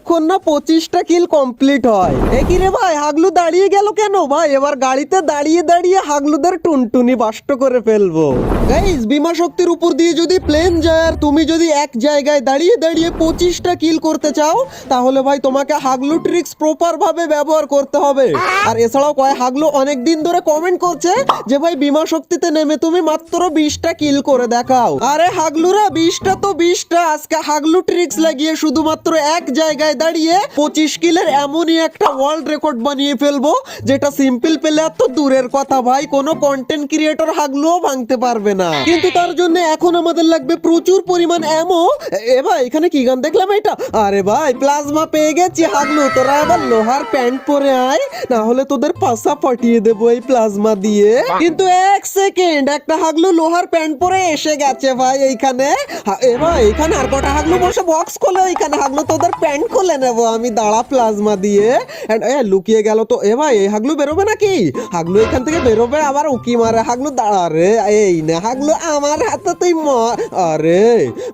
যতক্ষণ না 25টা কিল কমপ্লিট হয়। একই রে ভাই, হাগলু দাঁড়িয়ে গেল কেন ভাই? এবার গাড়িতে দাঁড়িয়ে দাঁড়িয়ে হাগলুদের টুনটুনি বাষ্ট করে ফেলবো। গাইস, বিমা শক্তির উপর দিয়ে যদি প্লেন যায় আর তুমি যদি এক জায়গায় দাঁড়িয়ে দাঁড়িয়ে 25টা কিল করতে চাও, তাহলে ভাই তোমাকে হাগলু ট্রিক্স প্রপার ভাবে ব্যবহার করতে হবে। আর এছাড়াও কয় হাগলু অনেক দিন ধরে কমেন্ট করছে যে ভাই বিমা শক্তিতে নেমে তুমি মাত্র 20টা কিল করে দেখাও। আরে হাগলুরা, 20টা তো 20টা, আজকে হাগলু ট্রিক্স লাগিয়ে শুধুমাত্র এক জায়গায় দাঁড়িয়ে 25 কিলের এমনই একটা ওয়ার্ল্ড রেকর্ড বানিয়ে ফেলবো, যেটা সিম্পল প্লেয়ার তো দূরের কথা ভাই, কোনো কন্টেন্ট ক্রিয়েটর হাগলুও ভাঙতে পারবে না। কিন্তু তার জন্য এখন আমাদের লাগবে প্রচুর পরিমাণ অ্যামো। এ ভাই, এখানে কি গান দেখলাম এটা? আরে ভাই, প্লাজমা পেয়ে গেছি। হাগলু তোরা আবার লোহার প্যান্ট পরে আয়, না হলে তোদের পাশা ফাটিয়ে দেবো এই প্লাজমা দিয়ে। কিন্তু এক সেকেন্ড, একটা হাগলু লোহার প্যান্ট পরে এসে গেছে ভাই এইখানে। এ ভাই, এখানে আর কটা হাগলু বসে বক্স খোলে, ওইখানে হাগলু তোদের প্যান্ট খুলে নেবো আমি, দাঁড়া প্লাজমা দিয়ে। লুকিয়ে গেল তো। এ ভাই, এই হাগলু বেরোবে নাকি? হাগলু এখান থেকে বেরোবে আবার উকি মারে। হাগলু দাঁড়া রে, এই না হাগলু আমার হাতে তুই আরে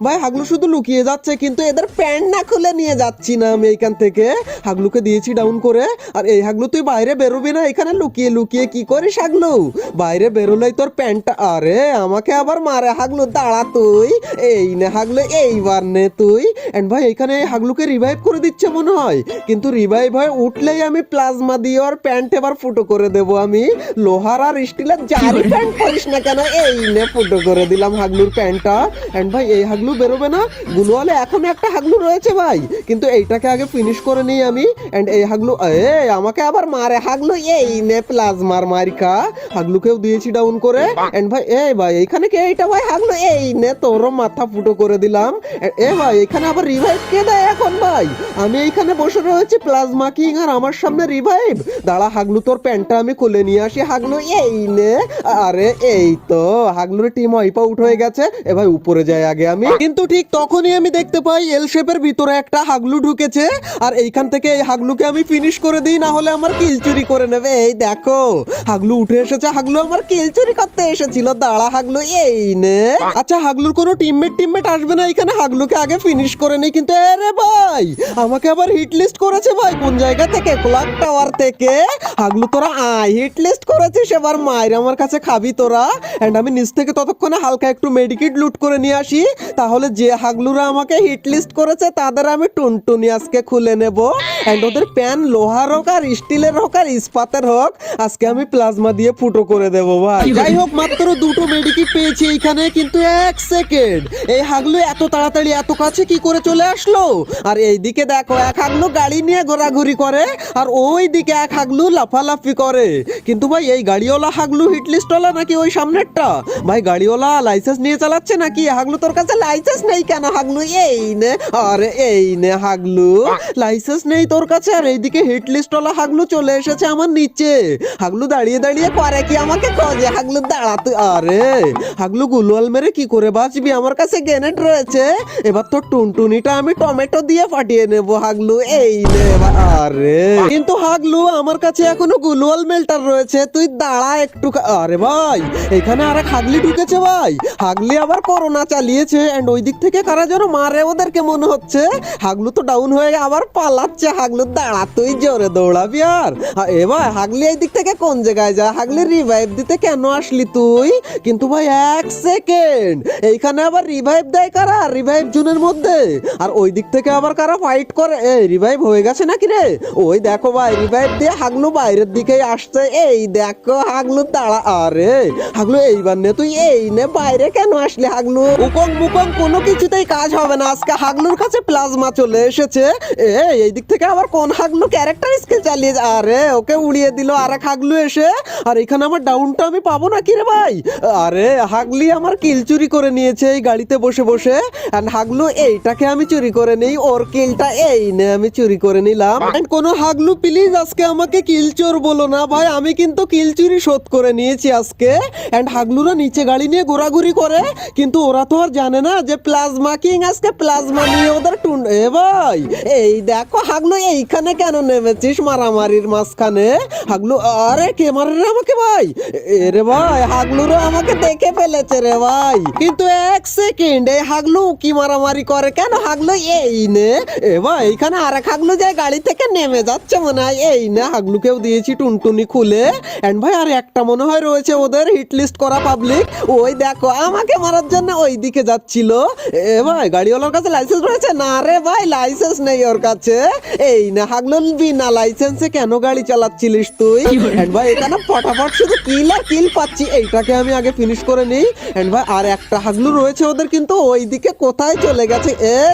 ভাই, হাগলু শুধু লুকিয়ে যাচ্ছে, কিন্তু এদের প্যান্ট না খুলে নিয়ে যাচ্ছি না আমি এইখান থেকে। হাগলুকে দিয়েছি ডাউন করে। আর এই হাগলু তুই বাইরে বেরোবি না, এখানে লুকিয়ে লুকিয়ে কি করিস হাগলু? বাইরে বেরোলেই তোর প্যান্টটা, আরে আমাকে আবার মারে। হাগলু দাঁড়া তুই, এই না হাগলু, এইবার নে তুই। এন্ড ভাই, এখানে হাগলুকে রিভাইভ করে দিচ্ছে মনে হয়, কিন্তু রিভাইভ হয়ে উঠলেই আমি প্লাজমা দিয়ে ওর প্যান্ট এবার ফুটো করে দেবো আমি। লোহার আর স্টিলের যারই প্যান্ট পরিস না কেন, এই নে ফুটো করে দিলাম হাগলুর প্যান্টটা। এন্ড ভাই, এই হাগলু বেরোবে না। গুলোয়ালে এখন একটা হাগলু রয়েছে ভাই, কিন্তু এইটাকে আগে ফিনিশ করে নিই আমি। এন্ড এই হাগলু আমাকে আবার মারে। হাগলু এই নে প্লাজমার মারিকা। হাগলুকেও দিয়েছি ডাউন করে। এন্ড ভাই, ভাই এইখানে কে? এইটা ভাই হাগলু, এই নে তোরও মাথা ফুটো করে দিলাম। ভাই, এখানে আবার রিভাইভ কে দেয় এখন ভাই? আমি এইখানে বসে রয়েছি প্লাজমা কিং, আর আমার সামনে রিভাইভ। দাঁড়া হাগলু, তোর প্যান্টটা আমি খুলে নিয়ে আসি। হাগলু এই নে। আরে এই তো হাগলুর টিম ওয়াইপ আউট হয়ে গেছে। ভাই উপরে যাই আগে আমি। কিন্তু ঠিক তখনই আমি দেখতে পাই এল শেপের ভিতরে একটা হাগলু ঢুকেছে, আর এইখান থেকে এই হাগলুকে আমি ফিনিশ করে দিই, না হলে আমার কিল চুরি করে নেবে। এই দেখো হাগলু উঠে এসেছে। হাগলু আমার কিল চুরি করতে এসেছিল। দাঁড়া হাগলু, এই নে। আচ্ছা, হাগলুর কোনো টিমমেট আসবে না এখানে, হাগলুকে আগে ফিনিশ করে নেই। কিন্তু আরে ভাই, আমাকে আবার হিট লিস্ট করেছে ভাই। কোন জায়গা থেকে? ক্লক টাওয়ার থেকে। হাগলু তোরা আয়, হিট লিস্ট করেছিস, এবার মায়ের আমার কাছে খাবি তোরা। এন্ড আমি নিচ থেকে ততক্ষণে হালকা একটু মেডিকিট লুট করে নিয়ে আসি, তাহলে যে হাগলুরা আমাকে হিট লিস্ট করেছে তাদের আমি টুনটুনি আজকে খুলে নেব। এন্ড ওদের প্যান লোহার হোক আর স্টিলের হোক আর ইস্পাতের হোক, আজকে আমি প্লাজমা দিয়ে ফুটো করে দেবো ভাই। যাই হোক, মাত্র দুটো মেডিকিট পেয়েছি এইখানে, কিন্তু এক সেকেন্ড, এই হাগলু এত তাড়াতাড়ি এত কাছে কি করে চলে আসলো? আর এইদিকে দেখো, এক হাগলু গাড়ি নিয়ে ঘোরাঘুরি করে, আর ওই দিকে এক হাগলু লাফালাফি করে। কিন্তু ভাই, এই গাড়িওয়ালা হাগলু হিটলিস্টওয়ালা নাকি ওই সামনেরটা? ভাই, গাড়িওয়ালা লাইসেন্স নিয়ে চালাচ্ছে নাকি? হাগলু তোর কাছে লাইসেন্স নেই কেন হাগলু? এই নে, আরে এই নে হাগলু, লাইসেন্স নেই তোর কাছে। আর এইদিকে হিটলিস্টওয়ালা হাগলু চলে এসেছে আমার নিচে। হাগলু দাঁড়িয়ে দাঁড়িয়ে করে কি আমাকে খোঁজে। হাগলু দাঁড়া তুই। আরে হাগলু, গুলওয়াল মেরে কি করে বাঁচবি? আমার কাছে গ্রেনেড রয়েছে। এবার তোর টুনটুনিটা আমি টমেটো দিয়ে ফাটিয়ে নেব হাগলু, এই নে। আরে কিন্তু হাগলু, আমার কাছে এখনো গুলওয়াল মেল্টার রয়েছে, তুই দাঁড়া একটু। আরে ভাই, এখানে আরেক হাগলি ঢুকেছে ভাই। হাগলি আবার করোনা চালিয়েছে, এন্ড ওই দিক থেকে কারা যেন মারে ওদেরকে মনে হচ্ছে। হাগলু তো ডাউন হয়ে আবার পালাচ্ছে। হাগলু দাঁড়া তুই, জোরে দৌড়াবি। আর এবার হাগলি এই দিক থেকে কোন জায়গায় যায়? হাগলি রিভাইভ দিতে কেন আসলি তুই? কিন্তু ভাই এক সেকেন্ড, এইখানে আবার রিভাইভ দেয় কারা? রিভাইভ জোনের মধ্যে। আর ওই দিক থেকে আবার কারা ফাইট করে? এই রিভাইভ হয়ে গেছে নাকি রে? ওই দেখো ভাই, রিভাইভ দিয়ে হাগলু বাইরের দিকেই আসছে। এই দেখো হাগলু দাঁড়া। আরে হাগলু, এইবার নে তুই, এই নে। বাইরে কেন আসলে হাগলু? উকং মুকং কোনো কিছুতেই কাজ হবে না, আজকে হাগলুর কাছে প্লাজমা চলে এসেছে। এই দিক থেকে আবার কোন হাগলু ক্যারেক্টার স্কিল চালিয়ে, আরে ওকে উড়িয়ে দিল আরেক হাগলু এসে। আর এখানে আমার ডাউনটা আমি পাবো নাকি রে ভাই? আরে হাগলি আমার কিল চুরি করে নিয়েছে এই গাড়িতে বসে বসে। এন্ড হাগলু, এইটাকে আমি চুরি করে নেই, ওর কিলটা এই নে আমি চুরি করে নিলাম। এন্ড কোনো হাগলু প্লিজ আজকে আমাকে কিল চোর বলো না ভাই, আমি কিন্তু কিল চুরি শোধ করে নিয়েছি আজকে। এন্ড হাগলুরা নিচে নিচে গাড়ি নিয়ে ঘোরাঘুরি করে, কিন্তু ওরা তো আর জানে না যে প্লাজমা কিং আজকে প্লাজমা নিয়ে ওদের এ ভাই এই দেখো হাগলু এইখানে কেন নেমেছিস মারামারির মাঝখানে? হাগলু আরে কে মারে রে আমাকে ভাই? রে ভাই হাগলুরও আমাকে দেখে ফেলেছে রে ভাই। কিন্তু এক সেকেন্ড, এই হাগলু কি মারামারি করে কেন? হাগলু এই নে ভাই এইখানে আর এক হাগলু যায় গাড়ি থেকে নেমে যাচ্ছে মনে হয়। এই নে হাগলুকেও দিয়েছি টুনটুনি খুলে। এন্ড ভাই আর একটা মনে হয় রয়েছে ওদের হিট লিস্ট করা পাবলিক, ওই দেখো আমাকে মারার জন্য ওই দিকে যাচ্ছিল। ভাই গাড়িওয়ালার কাছে লাইসেন্স রয়েছে? না রে ভাই লাইসেন্স নেই ওর কাছে। এই না হাগলু বিনা লাইসেন্সে কেন গাড়ি চালাচ্ছিলিস তুই? এন্ড ভাই এখানে ফটাফট শুধু কিল আর কিল পাচ্ছি, এইটাকে আমি আগে ফিনিশ করে নিই। এন্ড ভাই আর একটা হাগলু রয়েছে ওদের, কিন্তু ওইদিকে কোথায় চলে গেছে?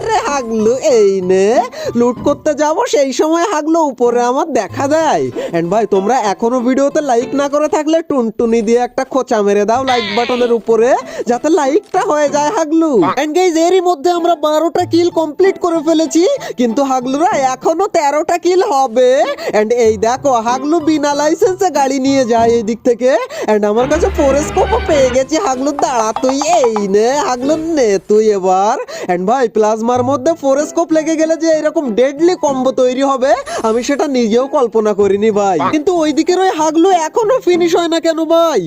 রে হাগলু এই নে লুট করতে যাব, সেই সময় হাগলু উপরে আমার দেখা দেয়। এন্ড ভাই তোমরা এখনো ভিডিওতে লাইক না করে থাকলে টুনটুনি দিয়ে একটা খোঁচা মেরে দাও লাইক বাটনের উপরে, যাতে লাইকটা হয়ে যায় হাগলু। এন্ড গাইস এরই মধ্যে আমরা 12টা কিল কমপ্লিট করে ফেলেছি, কিন্তু হাগলুরা এখনো 13টা কিল হবে। এন্ড এই দেখো হাগলু বিনা লাইসেন্সে গাড়ি নিয়ে যায় এই দিক থেকে। এন্ড আমার কাছে ফোরেস্কোপও পেয়ে গেছি। হাগলু দাঁড়া তুই, এই নে হাগলু নে তুই এবার। এন্ড ভাই প্লাজমার মধ্যে ফোরেস্কোপ লেগে গেলে যে এরকম ডেডলি কম্বো তৈরি হবে আমি সেটা নিজেও কল্পনা করিনি ভাই। কিন্তু ওইদিকের ওই হাগলু এখনো ফিনিশ হয় না কেন ভাই?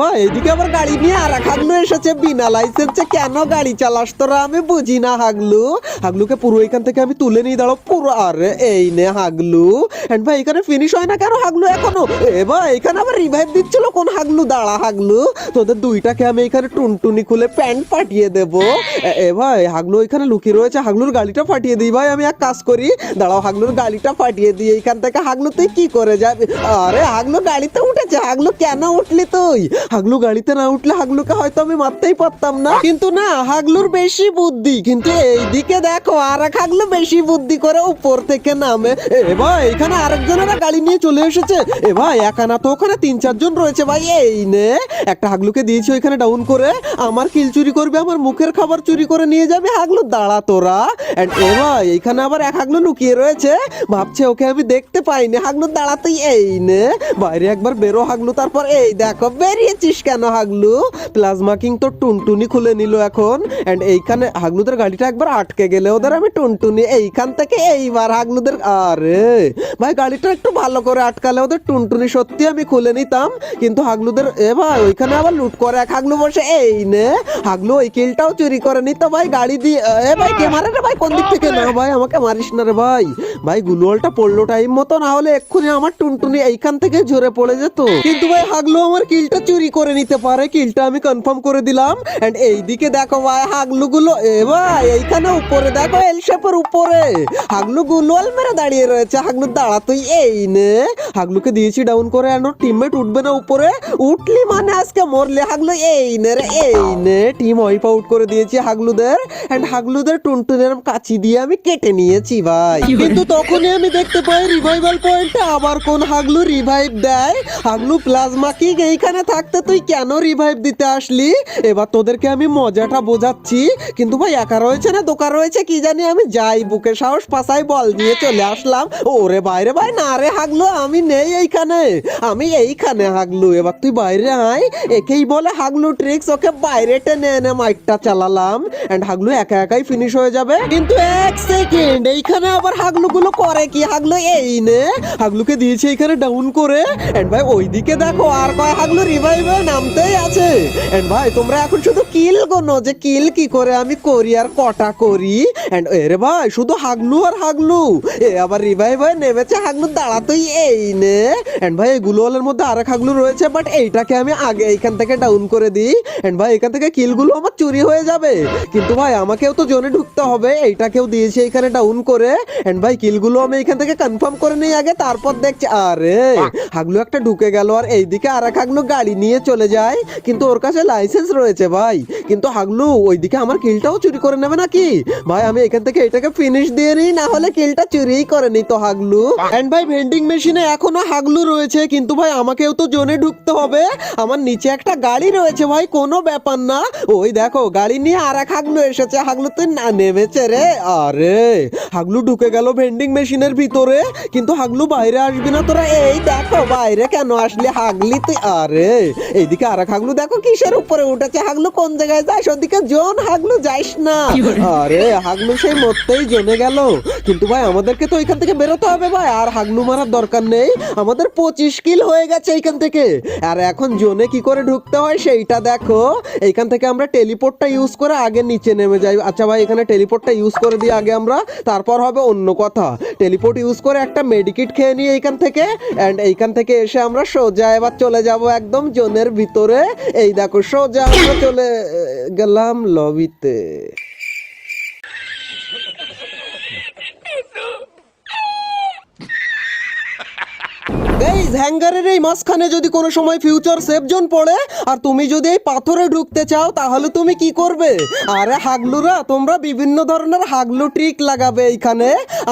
ভাই এইদিকে আবার গাড়ি নিয়ে আর এক হাগলু এসেছে বিনা লাইসেন্সে। কেন গাড়ি চালাস তোরা আমি বুঝি না হাগলু। হাগলুকে পুরো এখান থেকে আমি তুলে নিয়ে দাঁড়াও পুরো। আরে এই নে হাগলু। এন্ড ভাই এখানে ফিনিশ হয় না কেন হাগলু এখনো? ভাই এখানে আবার রিভাইভ দিচ্ছিল কোন হাগলু? দাঁড়া হাগলু, তোদের দুইটাকে আমি এখানে টুনটুনি খুলে প্যান্ট ফাটিয়ে দেবো। ভাই হাগলু এখানে লুকিয়ে রয়েছে, হাগলুর গাড়িটা ফাটিয়ে দিই ভাই। আমি এক কাজ করি, দাঁড়াও হাগলুর গাড়িটা ফাটিয়ে দিই এইখান থেকে। হাগলু তুই কি করে যাবি? আরে হাগলু গাড়িতে উঠেছে। হাগলু কেন উঠলি তুই? হাগলু গাড়িতে না উঠলে হাগলুকে হয়তো আমি মারতেই পারতাম না, কিন্তু না হাগলুর বেশি বুদ্ধি। কিন্তু এইদিকে দেখো আর এক হাগলু বেশি বুদ্ধি করে উপর থেকে নামে। ভাই এখানে আরেকজনেরা গাড়ি নিয়ে চলে এসেছে। ভাই একা না তো ওখানে 3-4 জন রয়েছে ভাই। এই নে একটা হাগলুকে দিয়েছি ওইখানে ডাউন করে। আমার কিল চুরি করবে, আমার মুখের খাবার চুরি করে নিয়ে যাবে। হাগলু দাঁড়া তোরা। এন্ড ভাই এইখানে আবার এক হাগলু লুকিয়ে রয়েছে, ভাবছে ওকে আমি দেখতে পাইনি। হাগলু দাঁড়া তুই, এই নে বাইরে একবার বেরো হাগলু। তারপর এই দেখো বেরিয়েছিস কেন হাগলু? প্লাজমা কিং তো টুনটুনি খুলে নিল এখন। এন্ড এইখানে হাগলুদের গাড়িটা একবার আটকে গেলে ওদের আমি টুনটুনি এইখান থেকে এইবার হাগলুদের। আরে ভাই গাড়িটা একটু ভালো করে আটকালে ওদের টুনটুনি সত্যি আমি খুলে নিতাম, কিন্তু হাগলুদের ভাই ওইখানে আবার লুট করে এক হাগলু বসে। এই নে হাগলু ওই কিলটাও চুরি করে নিত ভাই গাড়ি দিয়ে। ভাই কে মারে রে ভাই কোন দিক থেকে? না ভাই আমাকে মারিস না রে ভাই। ভাই গুলোলটা পড়লো টাইম মতো, না হলে এক্ষুনি আমার টুনটুনি এইখান থেকে ঝরে পড়ে যেত। কিন্তু ভাই হাগলু আমার কিলটা চুরি করে নিতে পারে, কিলটা আমি কনফার্ম করে দিলাম। এন্ড এইদিকে দেখো ভাই হাগলু গুলো ভাই এইখানে উপরে দেখো এল শেপের উপরে হাগলু গুলোল মেরে দাঁড়িয়ে রয়েছে। হাগলু দাঁড়া তুই, এই নে হাগলুকে দিয়েছি ডাউন করে। আর টিমমেট উঠবে না উপরে, উঠলি মানে আজকে মরলে হাগলু। এই নে রে এই নে টিম ওয়াইপ আউট করে দিয়েছি হাগলুদের। এন্ড হাগলুদের টুনটুনের কাঁচি দিয়ে আমি কেটে নিয়েছি ভাই। কিন্তু তখনই আমি দেখতে পাই রিভাইভাল পয়েন্টে আবার কোন হাগলু রিভাইভ দেয়। হাগলু প্লাজমা কিং এইখানে থাকতে তুই কেন রিভাইভ দিতে আসলি? এবার তোদেরকে আমি মজাটা বোঝাচ্ছি। কিন্তু ভাই একা রয়েছে না দোকান রয়েছে কি জানি, আমি যাই বুকে সাহস পাশাই বল দিয়ে চলে আসলাম। ওরে বাইরে ভাই না রে হাগলু আমি নেই এইখানে, আমি এইখানে হাগলু। এবার তুই বাইরে আয়, একেই বলে হাগলু ট্রিক্স। ওকে বাইরে টেনে এনে মাইকটা চালালাম। এন্ড হাগলু একা একাই ফিনিশ হয়ে যাবে। কিন্তু এক সেকেন্ড, এইখানে আবার হাগলু গুলো করে কি? হাগলু এই নে হাগলুকে দিয়েছে এইখানে ডাউন করে। এন্ড ভাই ওইদিকে দেখো আর কয় হাগলু রিভাইভে নামতেই আছে। এন্ড ভাই তোমরা এখন শুধু কিল গোনো যে কিল কি করে আমি করি আর কটা করি। এন্ড এরে ভাই শুধু হাগলু আর হাগলু আবার রিভাইভ হয়ে নেমেছে। হাগলু দাঁড়া তুই, এই নে। এন্ড ভাই এই গুলোলের মধ্যে আরেক হাগলু রয়েছে, বাট এইটাকে আমি আগে এইখান থেকে ডাউন করে দিই। এন্ড ভাই এখান থেকে কিলগুলো আমার চুরি হয়ে যাবে, কিন্তু ভাই আমাকেও তো জোনে ঢুকতে হবে। এইটাকেও দিয়েছি এখানে ডাউন করে। এন্ড ভাই কিলগুলো আমি এখান থেকে কনফার্ম করে নিই আগে, তারপর দেখছি। আরে হাগলু একটা ঢুকে গেল, আর এইদিকে আরেক হাগলু গাড়ি নিয়ে চলে যায়, কিন্তু ওর কাছে লাইসেন্স রয়েছে ভাই। কিন্তু হাগলু ওইদিকে আমার কিলটাও চুরি করে নেবে নাকি? ভাই আমি এখান থেকে এটাকে ফিনিশ দিয়ে নিই, না হলে কিলটা চুরিই করে নিত হাগলু। এন্ড ভাই ভেন্ডিং মেশিনে এখনো হাগলু রয়েছে, কিন্তু ভাই আমাকেও তো জোনে ঢুকতে হবে। আমার নিচে একটা গাড়ি রয়েছে ভাই, কোনো ব্যাপার না। ওই দেখো গাড়ি নিয়ে আর এক হাগলু এসেছে। হাগলু তুই না নেমেছে রে। আরে হাগলু ঢুকে গেল ভেন্ডিং মেশিনের ভিতরে, কিন্তু হাগলু বাইরে আসবি না তোরা? এই দেখো বাইরে কেন আসলি হাগলি তুই? আরে এইদিকে আর এক হাগলু দেখো কিসের উপরে উঠেছে, হাগলু কোন জায়গায় যাস, ওদিকে জোন, হাগলু যাইস না। আরে হাগলু সেই মরতেই জেনে গেল, কিন্তু ভাই আমাদেরকে তো এখান থেকে বেরোতে হবে ভাই, আর হাগলু মারার দরকার নেই, আমাদের 25 কিল হয়ে গেছে এইখান থেকে। আর এখন জোনে কি করে ঢুকতে হয় সেইটা দেখো, এইখান থেকে আমরা টেলিপোর্টটা ইউজ করে আগে নিচে নেমে যাই। আচ্ছা ভাই এখানে টেলিপোর্টটা ইউজ করে দিই আগে আমরা, তারপর হবে অন্য কথা। টেলিপোর্ট ইউজ করে একটা মেডিকিট খেয়ে নিই এইখান থেকে, এন্ড এইখান থেকে এসে আমরা সোজা এবার চলে যাব একদম জোনের ভিতরে। এই দেখো সোজা আমরা চলে গেলাম লবিতে। গাইস হ্যাঙ্গারের এই মাঝখানে যদি কোনো সময় ফিউচার সেফ জোন পড়ে আর তুমি যদি এই পাথরে ঢুকতে চাও তাহলে তুমি কি করবে? আরে হাগলুরা তোমরা বিভিন্ন ধরনের হাগলু ট্রিক লাগাবে এইখানে,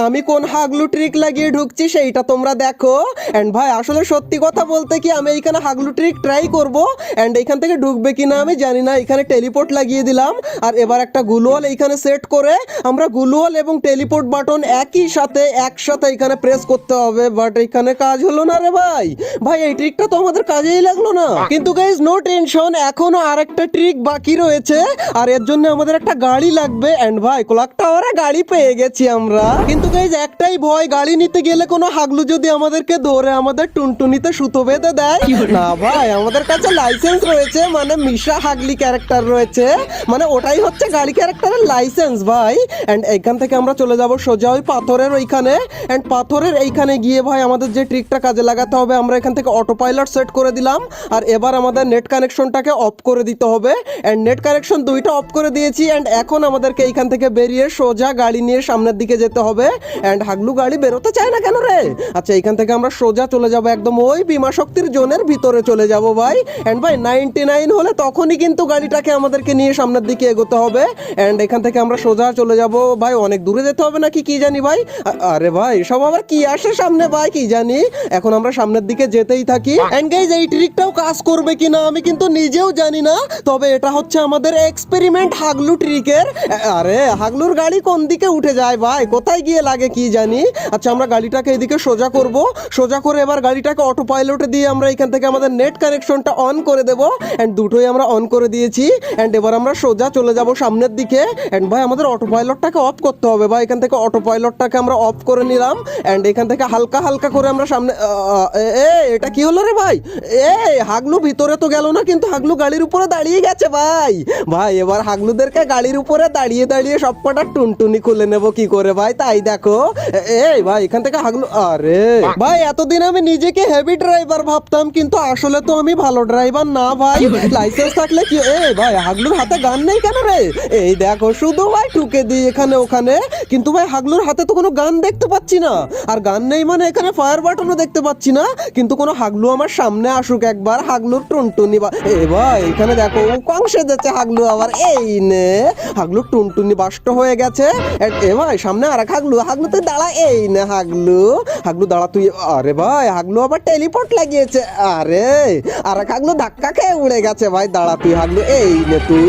আমি কোন হাগলু ট্রিক লাগিয়ে ঢুকছি সেইটা তোমরা দেখো। এন্ড ভাই আসলে সত্যি কথা বলতে কি আমি এইখানে হাগলু ট্রিক ট্রাই করব, এন্ড এইখান থেকে ঢুকবে কিনা আমি জানি না। এখানে টেলিপোর্ট লাগিয়ে দিলাম, আর এবার একটা গ্লুওয়াল এইখানে সেট করে আমরা গ্লুওয়াল এবং টেলিপোর্ট বাটন একই সাথে একসাথে এখানে প্রেস করতে হবে, বাট এখানে কাজ হলো না রে ভাই। ভাই এই ট্রিকটা তো আমাদের কাজেই লাগলো না, কিন্তু গাইস নো টেনশন, এখনো আরেকটা ট্রিক বাকি রয়েছে, আর এর জন্য আমাদের একটা গাড়ি লাগবে। এন্ড ভাই ক্লক টাওয়ারে গাড়ি পেয়ে গেছি আমরা, কিন্তু গাইস একটাই ভয়, গাড়ি নিতে গেলে কোনো হাগলু যদি আমাদেরকে ধরে আমাদের টুনটুনিতে সুতো বেঁধে দেয়। না ভাই আমাদের কাছে লাইসেন্স রয়েছে, মানে মিশা হাগলি ক্যারেক্টার রয়েছে, মানে ওটাই হচ্ছে গাড়ি ক্যারেক্টারের লাইসেন্স ভাই। এন্ড এখান থেকে আমরা চলে যাব সোজা ওই পাথরের ওইখানে, এন্ড পাথরের এইখানে গিয়ে ভাই আমাদের যে ট্রিকটা কাজে লাগাতে হবে, আমরা এখান থেকে অটো পাইলট সেট করে দিলাম, আর এবার আমাদের নেট কানেকশনটাকে অফ করে দিতে হবে। এন্ড নেট কানেকশন দুইটা অফ করে দিয়েছি, এন্ড এখন আমাদেরকে এইখান থেকে বেরিয়ে সোজা গাড়ি নিয়ে সামনের দিকে যেতে হবে। এন্ড হাগলু গাড়ি বেরোতে চায় না কেন রে? আচ্ছা এইখান থেকে আমরা সোজা চলে যাব একদম ওই বিমা শক্তির জোনের ভিতরে চলে যাব ভাই। এন্ড ভাই 99 হলে তখনই কিন্তু গাড়িটাকে আমাদেরকে নিয়ে সামনের দিকে এগোতে হবে। এন্ড এখান থেকে আমরা সোজা চলে যাব ভাই, অনেক দূরে যেতে হবে নাকি কি জানি ভাই। আরে ভাই সব আবার কি আসে সামনে ভাই কি জানি। এখন আমরা সামনের দিকে যেতেই থাকি। এন্ড গাইস এই ট্রিকটাও কাজ করবে কিনা আমি কিন্তু নিজেও জানি না, তবে এটা হচ্ছে আমাদের এক্সপেরিমেন্ট হাগলু ট্রিকের। আরে হাগলুর গাড়ি কোন দিকে উঠে যায় ভাই, কোথায় গিয়ে লাগে কি জানি। আচ্ছা আমরা গাড়িটাকে এদিকে সোজা করব, সোজা করে এবার গাড়িটাকে অটো পাইলটে দিয়ে আমরা এখান থেকে আমাদের নেট কানেকশনটা অন করে দেব। এন্ড দুটোই আমরা অন করে দিয়েছি। এন্ড এবার আমরা সোজা চলে যাব সামনের দিকে। এন্ড ভাই আমাদের অটো পাইলটটাকে অফ করতে হবে ভাই, এখান থেকে অটো পাইলটটাকে আমরা অফ করে নিলাম। এন্ড এখান থেকে হালকা হালকা করে আমরা সামনে এটা কি হলো রে ভাই? হাগলু ভিতরে তো গেল না, কিন্তু হাগলু গাড়ির উপরে দাঁড়িয়ে গেছে ভাই। ভাই এবার হাগলুদেরকে গাড়ির উপরে দাঁড়িয়ে দাঁড়িয়ে সবকটা টুনটুনি খুলে নেব কি করে ভাই, তাই দেখো। ভাই এখান থেকে হাগলু, আরে ভাই এতদিন আমি নিজেকে হেভি ড্রাইভার ভাবতাম, কিন্তু আসলে তো আমি ভালো ড্রাইভার না ভাই। লাইসেন্স থাকলে কি ভাই হাগলুর হাতে গান নেই কেন রে? এই দেখো শুধু ভাই ঠুকে দিই এখানে ওখানে, কিন্তু ভাই হাগলুর হাতে তো কোনো গান দেখতে পাচ্ছি না, আর গান নেই মানে এখানে ফায়ার বাটনও দেখতে পাচ্ছি না। কিন্তু কোনো হাগলু আমার সামনে আসুক একবার, হাগলুর টুনটুনি ভাই এখানে দেখো কংসে যাচ্ছে হাগলু আবার, এই নে হাগলুর টুনটুনি বাষ্ট হয়ে গেছে। ভাই সামনে আর এক হাগলু, হাগলু তুই দাঁড়া, এই নে হাগলু, হাগলু দাঁড়া তুই। আরে ভাই হাগলু আবার টেলিপোর্ট লাগিয়েছে, আরে আর এক হাগলু ধাক্কা খেয়ে উড়ে গেছে ভাই, দাঁড়া তুই হাগলু, এই নে তুই।